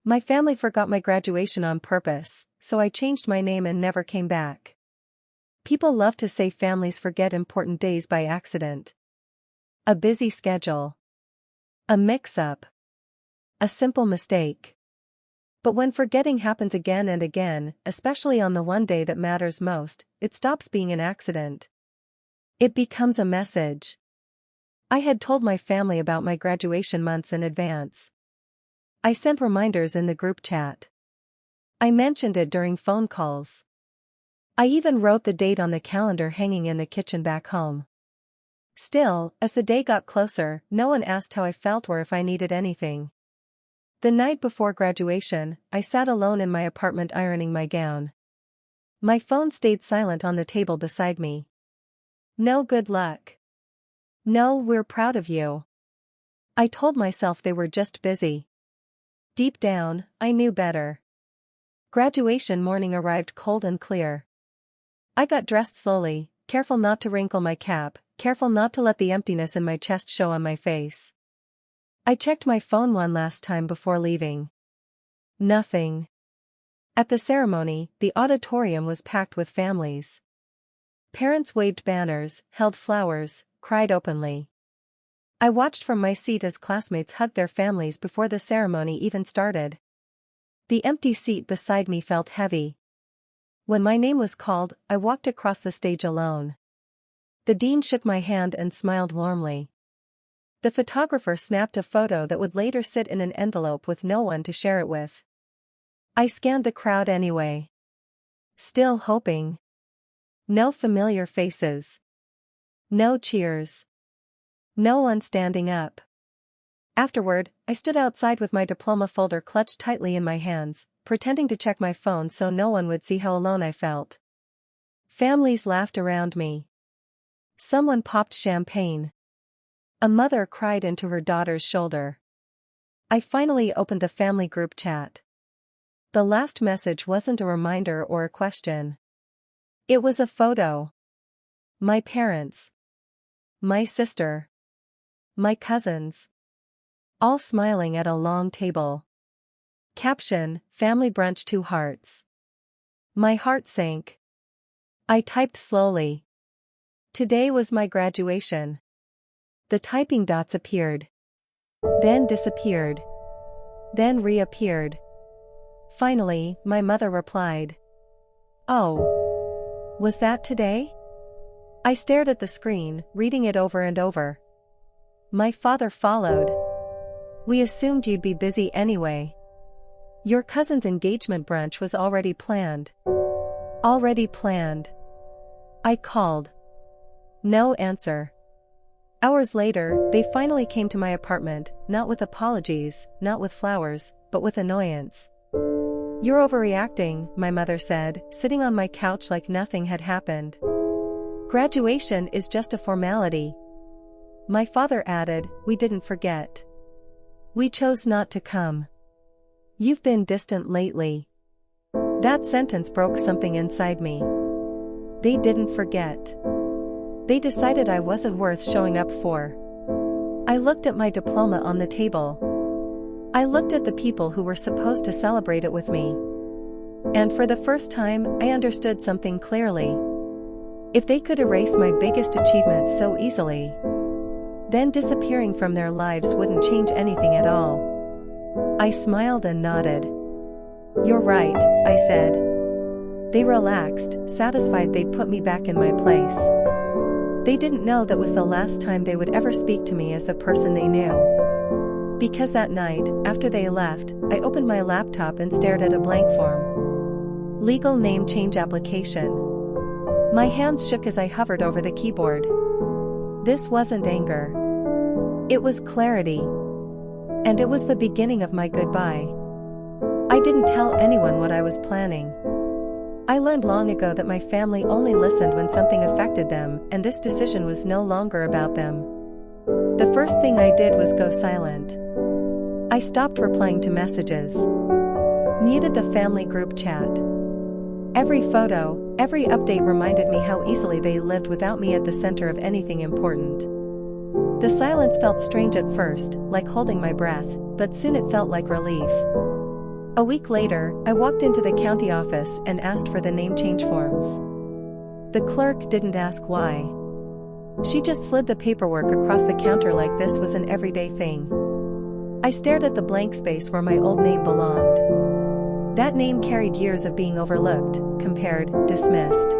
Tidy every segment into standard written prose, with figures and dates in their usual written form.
My family forgot my graduation on purpose, so I changed my name and never came back. People love to say families forget important days by accident. A busy schedule. A mix-up. A simple mistake. But when forgetting happens again and again, especially on the one day that matters most, it stops being an accident. It becomes a message. I had told my family about my graduation months in advance. I sent reminders in the group chat. I mentioned it during phone calls. I even wrote the date on the calendar hanging in the kitchen back home. Still, as the day got closer, no one asked how I felt or if I needed anything. The night before graduation, I sat alone in my apartment ironing my gown. My phone stayed silent on the table beside me. No good luck. No, we're proud of you. I told myself they were just busy. Deep down, I knew better. Graduation morning arrived cold and clear. I got dressed slowly, careful not to wrinkle my cap, careful not to let the emptiness in my chest show on my face. I checked my phone one last time before leaving. Nothing. At the ceremony, the auditorium was packed with families. Parents waved banners, held flowers, cried openly. I watched from my seat as classmates hugged their families before the ceremony even started. The empty seat beside me felt heavy. When my name was called, I walked across the stage alone. The dean shook my hand and smiled warmly. The photographer snapped a photo that would later sit in an envelope with no one to share it with. I scanned the crowd anyway. Still hoping. No familiar faces. No cheers. No one standing up. Afterward, I stood outside with my diploma folder clutched tightly in my hands, pretending to check my phone so no one would see how alone I felt. Families laughed around me. Someone popped champagne. A mother cried into her daughter's shoulder. I finally opened the family group chat. The last message wasn't a reminder or a question. It was a photo. My parents. My sister. My cousins. All smiling at a long table. Caption, family brunch 2 hearts. My heart sank. I typed slowly. Today was my graduation. The typing dots appeared. Then disappeared. Then reappeared. Finally, my mother replied. Oh. Was that today? I stared at the screen, reading it over and over. My father followed. We assumed you'd be busy anyway. Your cousin's engagement brunch was already planned. Already planned. I called. No answer. Hours later, they finally came to my apartment, not with apologies, not with flowers, but with annoyance. You're overreacting, my mother said, sitting on my couch like nothing had happened. Graduation is just a formality. My father added, we didn't forget. We chose not to come. You've been distant lately. That sentence broke something inside me. They didn't forget. They decided I wasn't worth showing up for. I looked at my diploma on the table. I looked at the people who were supposed to celebrate it with me. And for the first time, I understood something clearly. If they could erase my biggest achievement so easily, then disappearing from their lives wouldn't change anything at all. I smiled and nodded. You're right, I said. They relaxed, satisfied they'd put me back in my place. They didn't know that was the last time they would ever speak to me as the person they knew. Because that night, after they left, I opened my laptop and stared at a blank form. Legal name change application. My hands shook as I hovered over the keyboard. This wasn't anger. It was clarity. And it was the beginning of my goodbye. I didn't tell anyone what I was planning. I learned long ago that my family only listened when something affected them, and this decision was no longer about them. The first thing I did was go silent. I stopped replying to messages. Muted the family group chat. Every photo, every update reminded me how easily they lived without me at the center of anything important. The silence felt strange at first, like holding my breath, but soon it felt like relief. A week later, I walked into the county office and asked for the name change forms. The clerk didn't ask why. She just slid the paperwork across the counter like this was an everyday thing. I stared at the blank space where my old name belonged. That name carried years of being overlooked, compared, dismissed.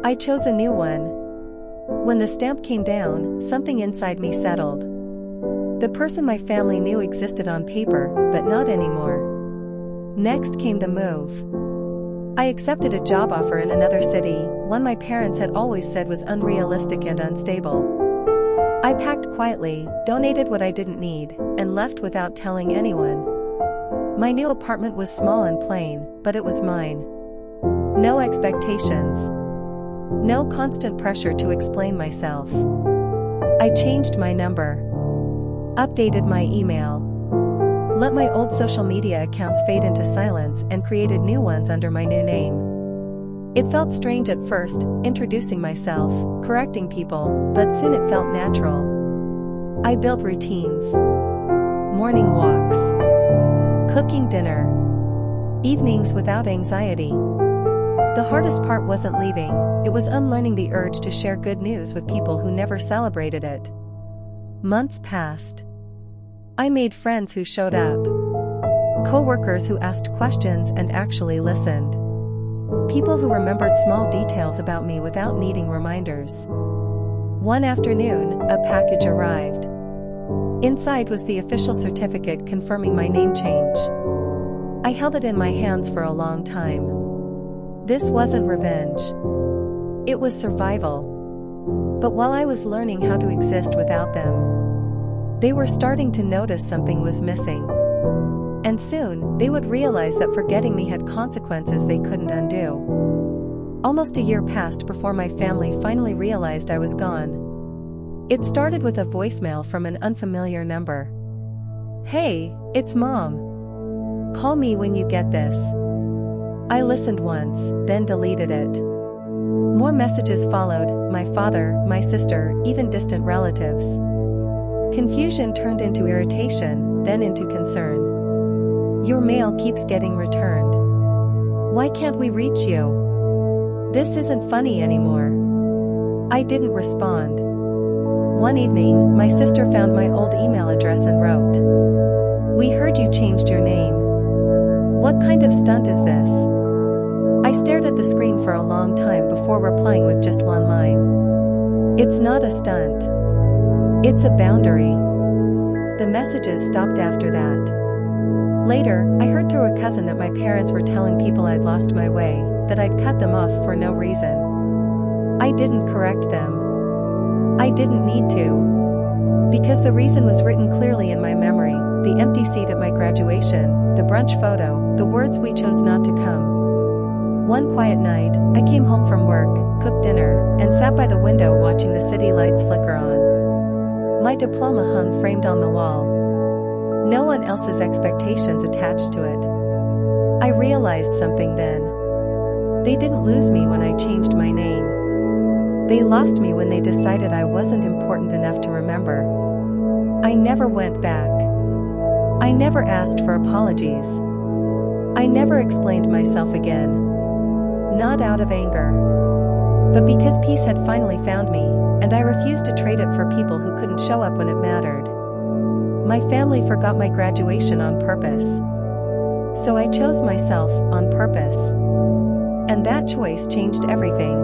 I chose a new one. When the stamp came down, something inside me settled. The person my family knew existed on paper, but not anymore. Next came the move. I accepted a job offer in another city, one my parents had always said was unrealistic and unstable. I packed quietly, donated what I didn't need, and left without telling anyone. My new apartment was small and plain, but it was mine. No expectations. No constant pressure to explain myself. I changed my number. Updated my email. Let my old social media accounts fade into silence and created new ones under my new name. It felt strange at first, introducing myself, correcting people, but soon it felt natural. I built routines. Morning walks. Cooking dinner. Evenings without anxiety. The hardest part wasn't leaving, it was unlearning the urge to share good news with people who never celebrated it. Months passed. I made friends who showed up. Co-workers who asked questions and actually listened. People who remembered small details about me without needing reminders. One afternoon, a package arrived. Inside was the official certificate confirming my name change. I held it in my hands for a long time. This wasn't revenge. It was survival. But while I was learning how to exist without them, they were starting to notice something was missing. And soon, they would realize that forgetting me had consequences they couldn't undo. Almost a year passed before my family finally realized I was gone. It started with a voicemail from an unfamiliar number. "Hey, it's Mom. Call me when you get this." I listened once, then deleted it. More messages followed, my father, my sister, even distant relatives. Confusion turned into irritation, then into concern. "Your mail keeps getting returned. Why can't we reach you? This isn't funny anymore." I didn't respond. One evening, my sister found my old email address and wrote, "We heard you changed your name. What kind of stunt is this?" I stared at the screen for a long time before replying with just one line. "It's not a stunt. It's a boundary." The messages stopped after that. Later, I heard through a cousin that my parents were telling people I'd lost my way, that I'd cut them off for no reason. I didn't correct them. I didn't need to. Because the reason was written clearly in my memory: the empty seat at my graduation, the brunch photo, the words we chose not to come. One quiet night, I came home from work, cooked dinner, and sat by the window watching the city lights flicker on. My diploma hung framed on the wall. No one else's expectations attached to it. I realized something then. They didn't lose me when I changed my name. They lost me when they decided I wasn't important enough to remember. I never went back. I never asked for apologies. I never explained myself again. Not out of anger, but because peace had finally found me, and I refused to trade it for people who couldn't show up when it mattered. My family forgot my graduation on purpose. So I chose myself on purpose. And that choice changed everything.